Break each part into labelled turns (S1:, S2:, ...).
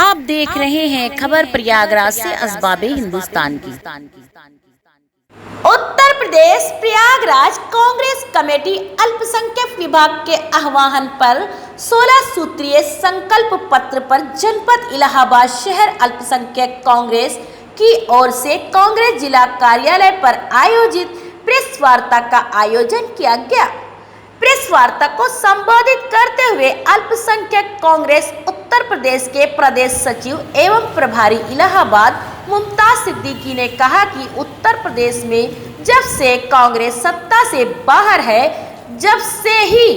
S1: आप देख रहे हैं खबर प्रयागराज से असबाबे हिंदुस्तान की।
S2: उत्तर प्रदेश प्रयागराज कांग्रेस कमेटी अल्पसंख्यक विभाग के आह्वान पर 16 सूत्रीय संकल्प पत्र पर जनपद इलाहाबाद शहर अल्पसंख्यक कांग्रेस की ओर से कांग्रेस जिला कार्यालय पर आयोजित प्रेस वार्ता का आयोजन किया गया। प्रेस वार्ता को संबोधित करते हुए अल्पसंख्यक कांग्रेस उत्तर प्रदेश के प्रदेश सचिव एवं प्रभारी इलाहाबाद मुमताज सिद्दीकी ने कहा कि उत्तर प्रदेश में जब से कांग्रेस सत्ता से बाहर है, जब से ही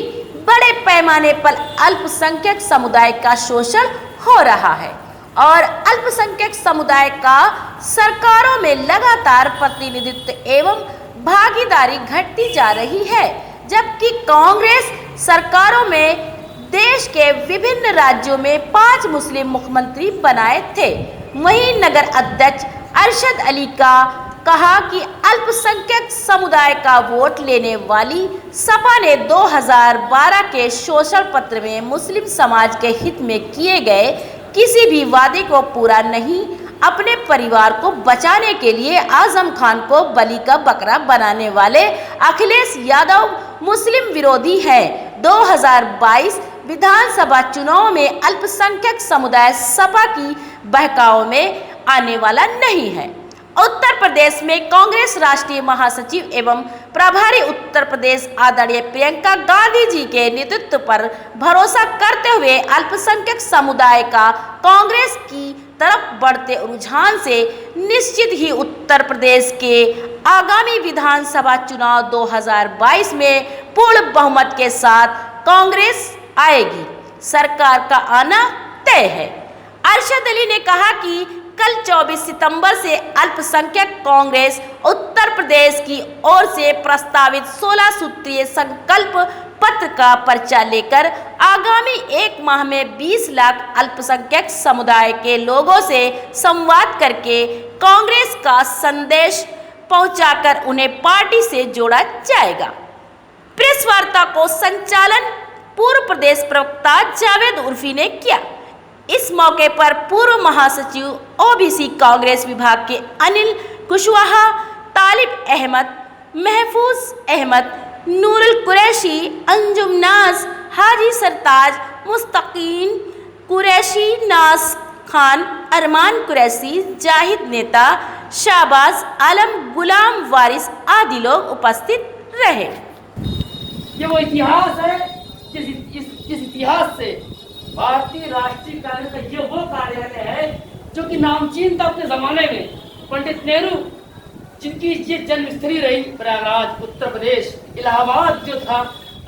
S2: बड़े पैमाने पर अल्पसंख्यक समुदाय का शोषण हो रहा है और अल्पसंख्यक समुदाय का सरकारों में लगातार प्रतिनिधित्व एवं भागीदारी घटती जा रही है। जबकि कांग्रेस सरकारों में देश के विभिन्न राज्यों में 5 मुस्लिम मुख्यमंत्री बनाए थे। वहीं नगर अध्यक्ष अरशद अली का कहा कि अल्पसंख्यक समुदाय का वोट लेने वाली सपा ने 2012 के शोषण पत्र में मुस्लिम समाज के हित में किए गए किसी भी वादे को पूरा नहीं, अपने परिवार को बचाने के लिए आजम खान को बलि का बकरा बनाने वाले अखिलेश यादव मुस्लिम विरोधी हैं। 2022 विधानसभा चुनाव में अल्पसंख्यक समुदाय सपा की बहकाओं में आने वाला नहीं है। उत्तर प्रदेश में कांग्रेस राष्ट्रीय महासचिव एवं प्रभारी उत्तर प्रदेश आदरणीय प्रियंका गांधी जी के नेतृत्व पर भरोसा करते हुए अल्पसंख्यक समुदाय का कांग्रेस की तरफ बढ़ते रुझान से निश्चित ही उत्तर प्रदेश के आगामी विधानसभा चुनाव 2022 में पूर्ण बहुमत के साथ कांग्रेस आएगी। सरकार का आना तय है। अरशद अली ने कहा कि कल 24 सितंबर से अल्पसंख्यक कांग्रेस उत्तर प्रदेश की ओर से प्रस्तावित 16 सूत्रीय संकल्प पत्र का पर्चा लेकर आगामी 1 माह में 20 लाख अल्पसंख्यक समुदाय के लोगों से संवाद करके कांग्रेस का संदेश पहुंचाकर उन्हें पार्टी से जोड़ा जाएगा। प्रेस वार्ता को संचालन पूर्व प्रदेश प्रवक्ता जावेद उर्फी ने किया। इस मौके पर पूर्व महासचिव ओबीसी कांग्रेस विभाग के अनिल कुशवाहा, तालिब अहमद, महफूज अहमद, नूरुल कुरैशी, अंजुम नाज, हाजी सरताज, मुस्तकीन कुरैशी, नाज खान, अरमान कुरैशी, जाहिद नेता, शाहबाज आलम, गुलाम वारिस आदि लोग उपस्थित रहे।
S3: ये वो इतिहास है जिस इतिहास से भारतीय राष्ट्रीय कांग्रेस का ये वो कार्यालय है जो कि नामचीन था अपने जमाने में। पंडित नेहरू जिनकी ये जन्मस्थली रही प्रयागराज उत्तर प्रदेश, इलाहाबाद जो था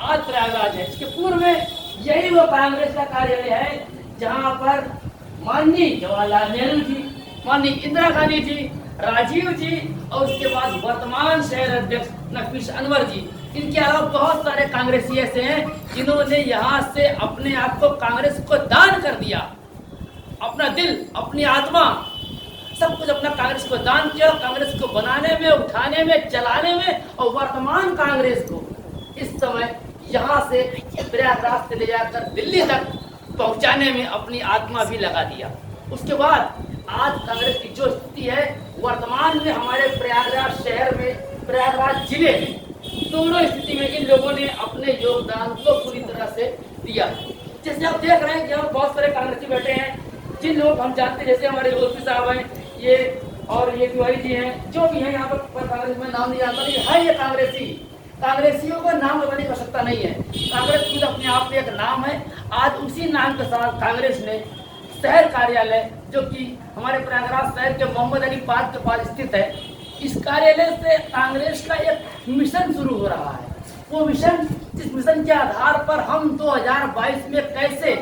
S3: आज प्रयागराज है। इसके पूर्व में यही वो कांग्रेस का कार्यालय है जहां पर माननीय जवाहरलाल नेहरू जी, माननीय इंदिरा गांधी जी, राजीव जी और उसके बाद वर्तमान शहर अध्यक्ष नफीस अनवर जी, इनके अलावा बहुत सारे कांग्रेसी ऐसे हैं जिन्होंने यहाँ से अपने आप को कांग्रेस को दान कर दिया। अपना दिल, अपनी आत्मा, सब कुछ अपना कांग्रेस को दान किया। कांग्रेस को बनाने में, उठाने में, चलाने में और वर्तमान कांग्रेस को इस समय यहाँ से प्रयागराज से ले जाकर दिल्ली तक पहुँचाने में अपनी आत्मा भी लगा दिया। उसके बाद आज कांग्रेस की जो स्थिति है वर्तमान में हमारे प्रयागराज शहर में, प्रयागराज जिले में, दोनों स्थिति में इन लोगों ने अपने योगदान को पूरी तरह से दिया। जैसे आप देख रहे हैं कि यहाँ बहुत सारे कांग्रेसी बैठे हैं जिन लोग हम जानते हैं, जैसे हमारे ओपी साहब हैं ये और ये तिवारी जी हैं, जो भी है यहाँ पर कांग्रेस में नाम नहीं आता, लेकिन है ये कांग्रेसी। कांग्रेसियों का नाम बताने की आवश्यकता नहीं है। कांग्रेस खुद अपने आप में एक नाम है। आज उसी नाम के साथ कांग्रेस ने शहर कार्यालय जो कि हमारे प्रयागराज शहर के मोहम्मद अली पार्क के पास स्थित है, इस कार्यालय से कांग्रेस का एक मिशन शुरू हो रहा है। वो मिशन, जिस मिशन के आधार पर हम 2022 में कैसे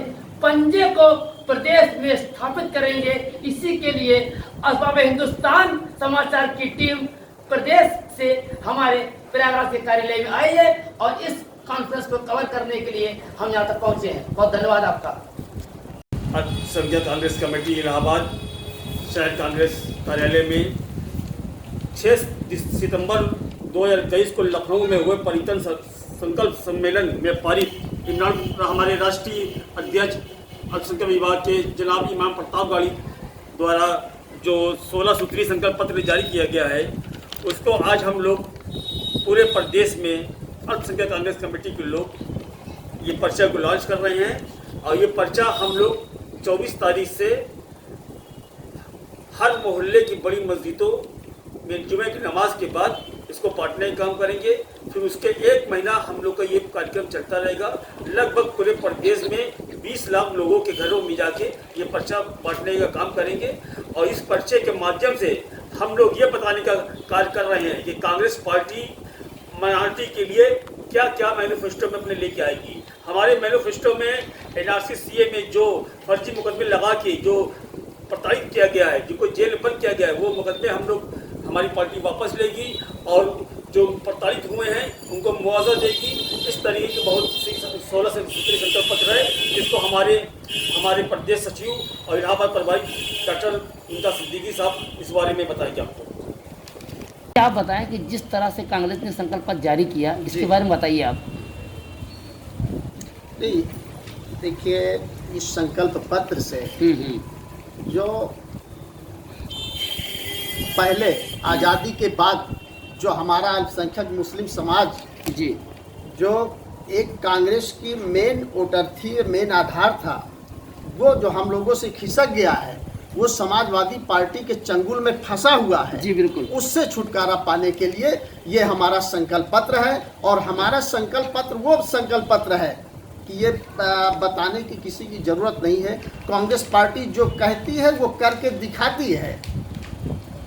S3: पंजे को प्रदेश में स्थापित करेंगे, इसी के लिए असबाब हिंदुस्तान समाचार की टीम प्रदेश से हमारे प्रयागराज के कार्यालय में आई है और इस कॉन्फ्रेंस को कवर करने के लिए हम यहाँ तक पहुँचे हैं। बहुत धन्यवाद आपका।
S4: अल्पसंख्यक कांग्रेस कमेटी इलाहाबाद शहर कांग्रेस कार्यालय में 6 सितंबर 2023 को लखनऊ में हुए परिवर्तन संकल्प सम्मेलन में पारित हमारे राष्ट्रीय अध्यक्ष अल्पसंख्यक विभाग के जनाब इमाम प्रताप गाड़ी द्वारा जो 16 सूत्रीय संकल्प पत्र जारी किया गया है, उसको आज हम लोग पूरे प्रदेश में अल्पसंख्यक कांग्रेस कमेटी के लोग ये पर्चा को लॉन्च कर रहे हैं। और ये पर्चा हम लोग 24 तारीख से हर मोहल्ले की बड़ी मस्जिदों में जुमे की नमाज के बाद इसको बांटने का काम करेंगे। फिर उसके 1 महीना हम लोग का ये कार्यक्रम चलता रहेगा। लगभग पूरे प्रदेश में 20 लाख लोगों के घरों में जाके ये पर्चा बांटने का काम करेंगे। और इस पर्चे के माध्यम से हम लोग ये बताने का कार्य कर रहे हैं कि कांग्रेस पार्टी माइनॉरिटी के लिए क्या क्या मैनिफेस्टो में अपने लेके आएगी। हमारे मैनिफेस्टो में एनआरसी सीए में जो फर्जी मुकदमे लगा के जो प्रताड़ित किया गया है, जिनको जेल बंद किया गया है, वो मुकदमे हम लोग हमारी पार्टी वापस लेगी और जो प्रताड़ित हुए हैं उनको मुआवजा देगी। इस तरीके के बहुत सी 16 सूत्रीय संकल्प पत्र है, जिसको हमारे प्रदेश सचिव और इलाहाबाद प्रभारी डॉक्टर इम्तियाज सिद्दीकी साहब इस बारे में बताएंगे आपको।
S3: आप बताएं कि जिस तरह से कांग्रेस ने संकल्प पत्र जारी किया, इसके बारे में बताइए आप।
S5: नहीं, देखिए, इस संकल्प पत्र से जो पहले आज़ादी के बाद जो हमारा अल्पसंख्यक मुस्लिम समाज
S3: जी
S5: जो एक कांग्रेस की मेन वोटर थी, मेन आधार था, वो जो हम लोगों से खिसक गया है, वो समाजवादी पार्टी के चंगुल में फंसा हुआ है।
S3: जी बिल्कुल।
S5: उससे छुटकारा पाने के लिए ये हमारा संकल्प पत्र है। और हमारा संकल्प पत्र वो संकल्प पत्र है कि ये बताने की किसी की ज़रूरत नहीं है। कांग्रेस पार्टी जो कहती है वो करके दिखाती है।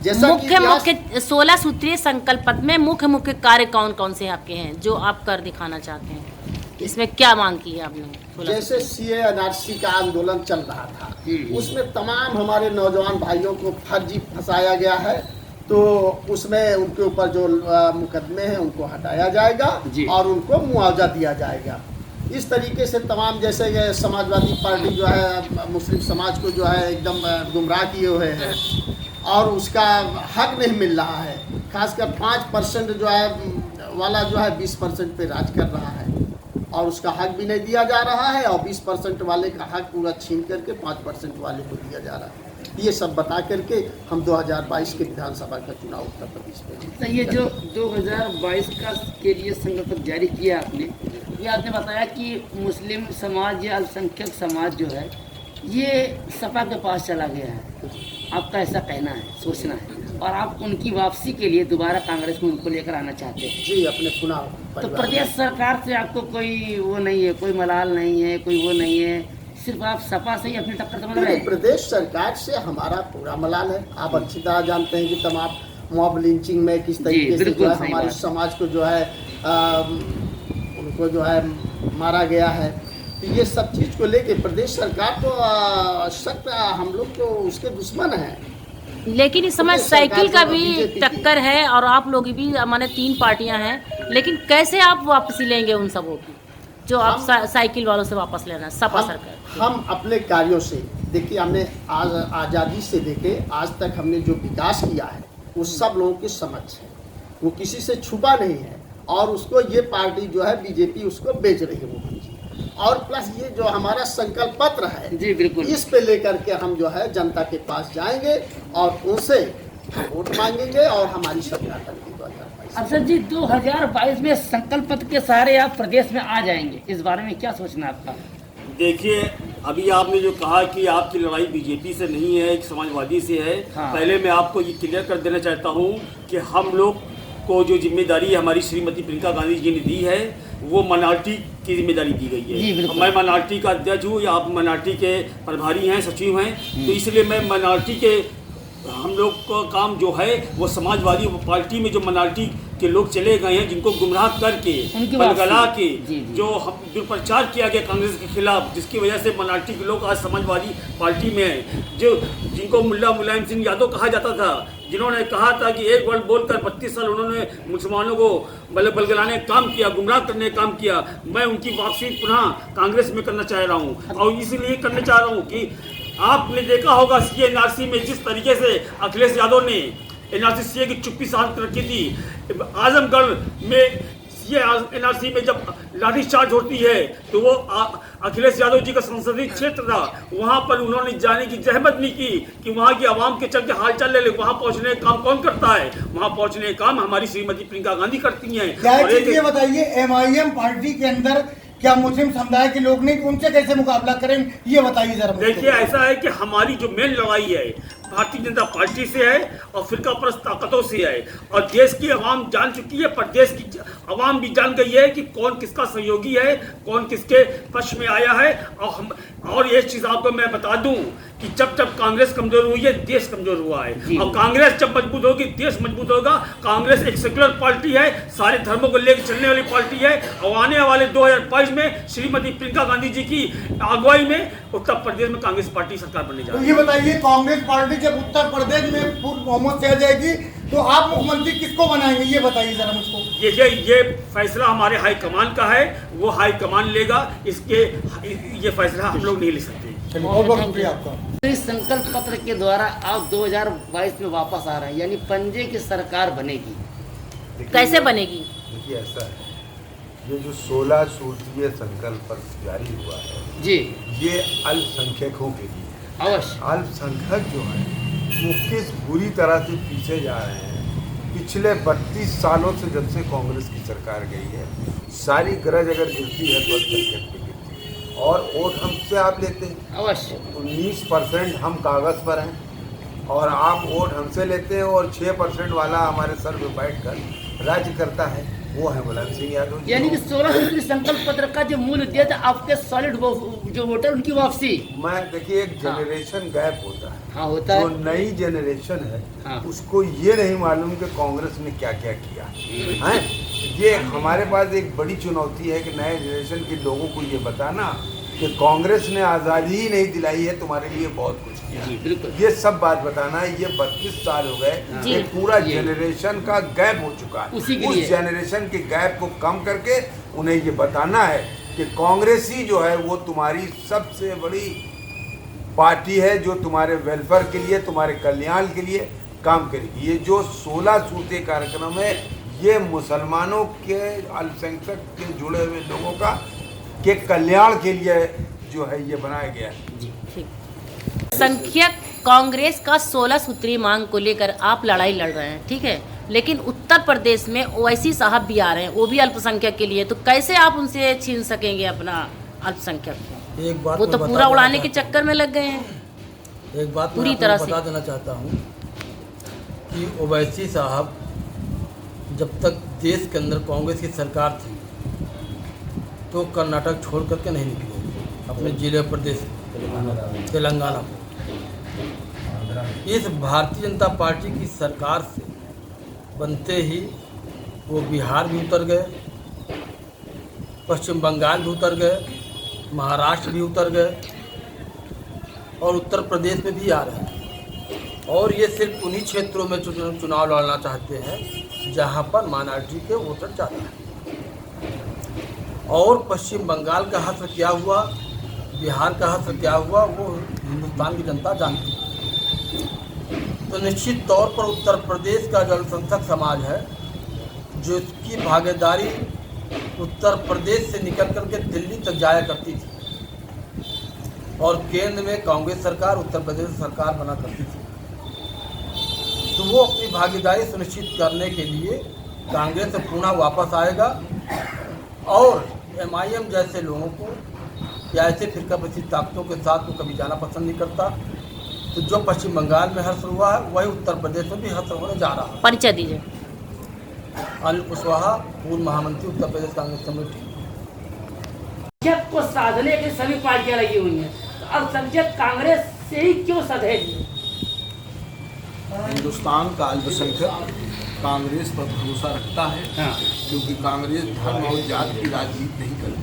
S5: जैसा
S1: मुख्य 16 सूत्रीय संकल्प पत्र में मुख्य कार्य कौन कौन से आपके हैं जो आप कर दिखाना चाहते हैं? इसमें क्या मांग की है आपने?
S5: जैसे सीए एनआरसी का आंदोलन चल रहा था, उसमें तमाम हमारे नौजवान भाइयों को फर्जी फंसाया गया है, तो उसमें उनके ऊपर जो मुकदमे हैं उनको हटाया जाएगा और उनको मुआवजा दिया जाएगा। इस तरीके से तमाम, जैसे ये समाजवादी पार्टी जो है मुस्लिम समाज को जो है एकदम गुमराह किए हुए हैं और उसका हक नहीं मिल रहा है। खासकर 5% जो है वाला जो है 20% पे राज कर रहा है और उसका हक भी नहीं दिया जा रहा है, और 20% वाले का हक पूरा छीन करके 5% वाले को दिया जा रहा है। ये सब बता करके हम 2022 के विधानसभा का चुनाव उत्तर प्रदेश में।
S3: तो ये जो 2022 का के लिए संकल्प जारी किया आपने, ये आपने बताया कि मुस्लिम समाज या अल्पसंख्यक समाज जो है ये सपा के पास चला गया है, आपका ऐसा कहना है, सोचना है, और आप उनकी वापसी के लिए दोबारा कांग्रेस में उनको लेकर आना चाहते हैं?
S5: जी, अपने पुनः।
S3: तो प्रदेश सरकार से आपको कोई वो नहीं है, कोई मलाल नहीं है, कोई वो नहीं है, सिर्फ आप सपा से ही अपनी टक्कर समझ रहे हैं?
S5: प्रदेश सरकार से हमारा पूरा मलाल है। आप अच्छी तरह जानते हैं कि तमाम मॉब लिंचिंग में किस तरीके से जो है हमारे समाज को जो है उनको जो है मारा गया है। तो ये सब चीज़ को लेके प्रदेश सरकार तो सख्त हम लोग तो उसके दुश्मन हैं।
S1: लेकिन इस समय साइकिल का भी टक्कर है और आप लोग भी, माने 3 पार्टियां हैं, लेकिन कैसे आप वापसी लेंगे उन सबों की जो आप साइकिल वालों से वापस लेना? सपा सरकार
S5: हम अपने कार्यों से, देखिए, हमने आज आज़ादी से लेके आज तक हमने जो विकास किया है वो सब लोगों की समझ है, वो किसी से छुपा नहीं है। और उसको ये पार्टी जो है बीजेपी उसको बेच रही है वो। और प्लस ये जो हमारा संकल्प पत्र है,
S3: जी बिल्कुल,
S5: इस पे लेकर के हम जो है जनता के पास जाएंगे और उनसे वोट मांगेंगे और हमारी सरकार बनेगी 2022।
S3: अफसर जी, 2022 में संकल्प पत्र के सहारे आप प्रदेश में आ जाएंगे, इस बारे में क्या सोचना है आपका?
S4: देखिए, अभी आपने जो कहा कि आपकी लड़ाई बीजेपी से नहीं है, एक समाजवादी से है।
S3: हाँ।
S4: पहले मैं आपको ये क्लियर कर देना चाहता हूँ कि हम लोग को जो जिम्मेदारी हमारी श्रीमती प्रियंका गांधी जी ने दी है वो माइनॉरिटी की जिम्मेदारी दी गई है। मैं माइनॉरिटी का अध्यक्ष हूँ या आप माइनॉरिटी के प्रभारी हैं, सचिव हैं, तो इसलिए मैं माइनॉरिटी के, हम लोग का काम जो है वो समाजवादी पार्टी में जो माइनॉरिटी के लोग चले गए हैं, जिनको गुमराह करके बलगला के जो दुष्प्रचार किया गया कांग्रेस के खिलाफ, जिसकी वजह से माइनॉरिटी के लोग आज समाजवादी पार्टी में हैं, जो जिनको मुल्ला मुलायम सिंह यादव कहा जाता था, जिन्होंने कहा था कि एक वर्ड बोलकर 32 साल उन्होंने मुसलमानों को बलगलाने का काम किया, गुमराह करने का काम किया, मैं उनकी वापसी पुनः कांग्रेस में करना चाह रहा हूँ। और इसलिए करना चाह रहा हूँ कि आपने देखा होगा सीए एनआरसी में जिस तरीके से अखिलेश यादव ने एनआरसी सीए की चुप्पी साध रखी थी, आजमगढ़ में एनआरसी में जब लाठीचार्ज होती है तो वो अखिलेश यादव जी का संसदीय क्षेत्र था, वहां पर उन्होंने जाने की जहमत नहीं की कि वहां की आवाम के चल के हालचाल ले ले। वहां पहुंचने का काम कौन करता है? वहां पहुंचने का काम हमारी श्रीमती प्रियंका गांधी करती हैं। और
S6: ये बताइए, एमआईएम पार्टी के अंदर क्या मुस्लिम समुदाय के लोग नहीं, उनसे कैसे मुकाबला करें, ये बताइए जरा।
S4: देखिए, ऐसा है कि हमारी जो मेन लड़ाई है भारतीय जनता पार्टी से है और फिरका परस्त ताकतों से है, और देश की आवाम जान चुकी है, प्रदेश की आवाम भी जान गई है कि कौन किसका सहयोगी है, कौन किसके पक्ष में आया है। और ये चीज आपको मैं बता दूं कि जब जब कांग्रेस कमजोर हुई है, देश कमजोर हुआ है, और कांग्रेस जब मजबूत होगी, देश मजबूत होगा। कांग्रेस एक सेक्युलर पार्टी है, सारे धर्मों को लेकर चलने वाली पार्टी है, और आने वाले 2022 में श्रीमती प्रियंका गांधी जी की अगुवाई में उत्तर प्रदेश में कांग्रेस पार्टी सरकार बनने जा रही है।
S6: ये बताइए, कांग्रेस पार्टी जब उत्तर प्रदेश में पूर्ण बहुमत से आ जाएगी तो आप मुख्यमंत्री किसको बनाएंगे, ये बताइए जरा मुझको।
S4: ये फैसला हमारे हाईकमान का है, वो हाईकमान लेगा, इसके ये फैसला हम लोग नहीं ले सकते।
S6: बहुत बहुत शुक्रिया आपका।
S3: तो इस संकल्प पत्र के द्वारा आप 2022 में वापस आ रहे हैं, यानी पंजे की सरकार बनेगी।
S1: कैसे बनेगी?
S7: देखिए, ऐसा है, ये जो 16 सूत्रीय संकल्प पत्र जारी हुआ है
S3: जी,
S7: ये अल्पसंख्यकों के लिए।
S3: अवश्य
S7: अल्पसंख्यक जो है वो किस बुरी तरह से पीछे जा रहे हैं। पिछले 32 सालों से जब से कांग्रेस की सरकार गई है, सारी गरज अगर गिरती है तो अल्पसंख्यक पे गिरती है, और वोट हमसे आप लेते हैं।
S3: अवश्य
S7: 19% हम कागज़ पर हैं और आप वोट हमसे लेते हैं, और 6% वाला हमारे सर पे बैठकर राज्य करता है, वो है मुलायम सिंह यादव जी।
S3: यानी कि 16 सूत्री संकल्प पत्र का जो मूल उद्देश्य आपके सॉलिड जो वोटर उनकी वापसी।
S7: मैं देखिए, एक जनरेशन गैप होता है।
S3: हाँ, होता है।
S7: जो नई जनरेशन है,
S3: हाँ।
S7: उसको ये नहीं मालूम कि कांग्रेस ने क्या क्या किया है। ये हमारे पास एक बड़ी चुनौती है कि नए जनरेशन के लोगों को ये बताना कि कांग्रेस ने आज़ादी ही नहीं दिलाई है, तुम्हारे लिए बहुत कुछ किया। ये सब बात बताना है। ये 32 साल हो गए, एक पूरा जनरेशन का गैप हो चुका है। उस जनरेशन के गैप को कम करके उन्हें ये बताना है कि कांग्रेस ही जो है वो तुम्हारी सबसे बड़ी पार्टी है, जो तुम्हारे वेलफेयर के लिए, तुम्हारे कल्याण के लिए काम करेगी। ये जो 16 सूत्रीय कार्यक्रम है, ये मुसलमानों के, अल्पसंख्यक के जुड़े हुए लोगों का के कल्याण के लिए जो है ये बनाया गया है।
S1: संख्यक कांग्रेस का 16 सूत्रीय मांग को लेकर आप लड़ाई लड़ रहे हैं, ठीक है, लेकिन उत्तर प्रदेश में ओवैसी साहब भी आ रहे हैं, वो भी अल्पसंख्यक के लिए, तो कैसे आप उनसे छीन सकेंगे अपना अल्पसंख्यक?
S8: एक बात
S1: वो तो पूरा उड़ाने के चक्कर में लग गए हैं।
S8: एक बात
S1: पूरी तरह से
S8: बता देना चाहता हूँ कि ओवैसी साहब जब तक देश के अंदर कांग्रेस की सरकार थी तो कर्नाटक छोड़ करके नहीं निकले अपने जिले प्रदेश तेलंगाना को। इस भारतीय जनता पार्टी की सरकार से बनते ही वो बिहार भी उतर गए, पश्चिम बंगाल भी उतर गए, महाराष्ट्र भी उतर गए, और उत्तर प्रदेश में भी आ रहे हैं। और ये सिर्फ उन्हीं क्षेत्रों में चुनाव लड़ना चाहते हैं जहां पर माइनॉरिटी के वोटर ज़्यादा हैं। और पश्चिम बंगाल का हश्र क्या हुआ, बिहार का हश्र क्या हुआ, वो हिंदुस्तान की जनता जानती है। तो निश्चित तौर पर उत्तर प्रदेश का जो अल्पसंख्यक समाज है, जो इसकी भागीदारी उत्तर प्रदेश से निकल करके दिल्ली तक जाया करती थी, और केंद्र में कांग्रेस सरकार, उत्तर प्रदेश सरकार बना करती थी, तो वो अपनी भागीदारी सुनिश्चित करने के लिए कांग्रेस से पुनः वापस आएगा। और एमआईएम जैसे लोगों को या ऐसे फिरकापंथी ताकतों के साथ वो कभी जाना पसंद नहीं करता। तो जो पश्चिम बंगाल में हश्र हुआ है, वही उत्तर प्रदेश में भी हश्र होने जा रहा है।
S1: परिचय दीजिए।
S8: अनिल कुशवाहा, पूर्व महामंत्री, उत्तर प्रदेश कांग्रेस कमेटी।
S3: जब को साधने की सभी पार्टियां लगी हुई हैं, तो अब संजय कांग्रेस से ही क्यों सधेगी?
S5: हिंदुस्तान का अल्पसंख्यक कांग्रेस पर भरोसा रखता है, क्योंकि कांग्रेस धर्म और जाति की राजनीति नहीं करती।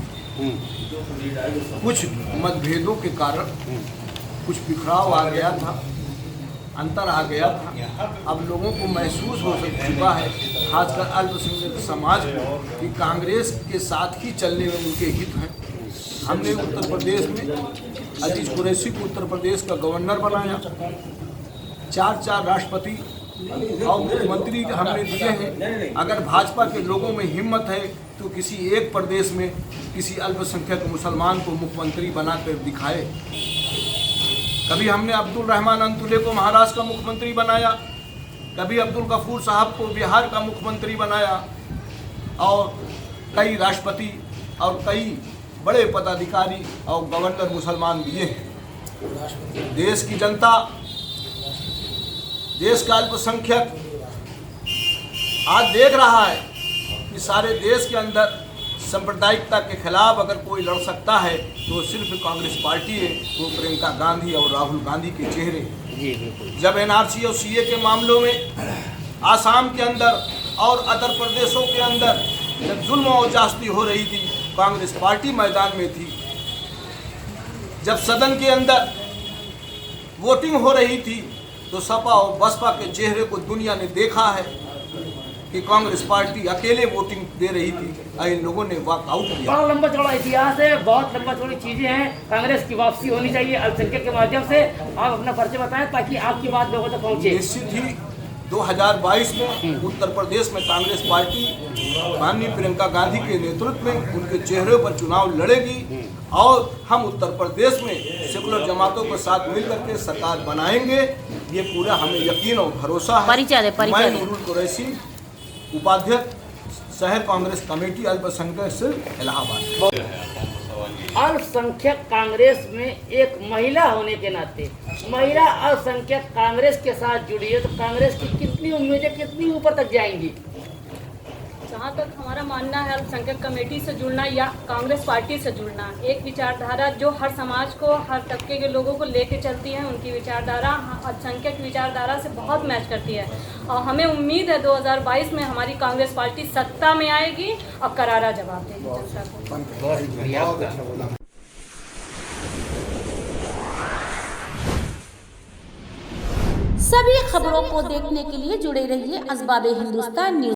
S5: कुछ मतभेदों के कारण कुछ बिखराव आ गया था, अंतर आ गया था। अब लोगों को महसूस हो चुका है, खासकर अल्पसंख्यक समाज को, कि कांग्रेस के साथ ही चलने में उनके हित हैं। हमने उत्तर प्रदेश में अजीज कुरैशी को उत्तर प्रदेश का गवर्नर बनाया, 4 राष्ट्रपति
S9: और मुख्यमंत्री हमने दिए हैं। अगर भाजपा के लोगों में हिम्मत है तो किसी एक प्रदेश में किसी अल्पसंख्यक मुसलमान को मुख्यमंत्री बनाकर दिखाए। कभी हमने अब्दुल रहमान अंतुले को महाराष्ट्र का मुख्यमंत्री बनाया, कभी अब्दुल गफूर साहब को बिहार का मुख्यमंत्री बनाया, और कई राष्ट्रपति और कई बड़े पदाधिकारी और गवर्नर मुसलमान दिए हैं। देश की जनता, देश का अल्पसंख्यक आज देख रहा है कि सारे देश के अंदर सांप्रदायिकता के खिलाफ अगर कोई लड़ सकता है तो सिर्फ कांग्रेस पार्टी है, वो प्रियंका गांधी और राहुल गांधी के चेहरे। जब एनआरसी और सीए के मामलों में आसाम के अंदर और अदर प्रदेशों के अंदर जब जुल्म और जास्ती हो रही थी, कांग्रेस पार्टी मैदान में थी। जब सदन के अंदर वोटिंग हो रही थी तो सपा और बसपा के चेहरे को दुनिया ने देखा है कि कांग्रेस पार्टी अकेले वोटिंग दे रही थी, इन लोगों ने वॉकआउट किया।
S3: बड़ा लंबा चौड़ा इतिहास है, बहुत लंबा चौड़ी चीजें हैं। कांग्रेस की वापसी होनी चाहिए अल्पसंख्यक के माध्यम से। आप अपना परिचय बताएं ताकि आपकी बात लोगों तक पहुंचे।
S9: निश्चित ही 2022 में उत्तर प्रदेश में कांग्रेस पार्टी माननीय प्रियंका गांधी के नेतृत्व में उनके चेहरे पर चुनाव लड़ेगी और हम उत्तर प्रदेश में सेकुलर जमातों के साथ मिलकर के सरकार बनाएंगे। ये पूरा हमें यकीन और भरोसा है। मैं नूरुल कुरैशी, उपाध्यक्ष शहर कांग्रेस कमेटी अल्पसंख्यक से इलाहाबाद।
S3: अल्पसंख्यक कांग्रेस में एक महिला होने के नाते महिला अल्पसंख्यक कांग्रेस के साथ जुड़ी है, तो कांग्रेस की कितनी उम्मीदें कितनी ऊपर तक जाएंगी?
S10: जहाँ तक हमारा मानना है, अल्पसंख्यक कमेटी से जुड़ना या कांग्रेस पार्टी से जुड़ना, एक विचारधारा जो हर समाज को, हर तबके के लोगों को लेके चलती है, उनकी विचारधारा अल्पसंख्यक विचारधारा से बहुत मैच करती है। और हमें उम्मीद है 2022 में हमारी कांग्रेस पार्टी सत्ता में आएगी और करारा जवाब देगी जनता को।
S2: सभी खबरों को देखने के लिए जुड़े रहिए अखबार हिंदुस्तान न्यूज।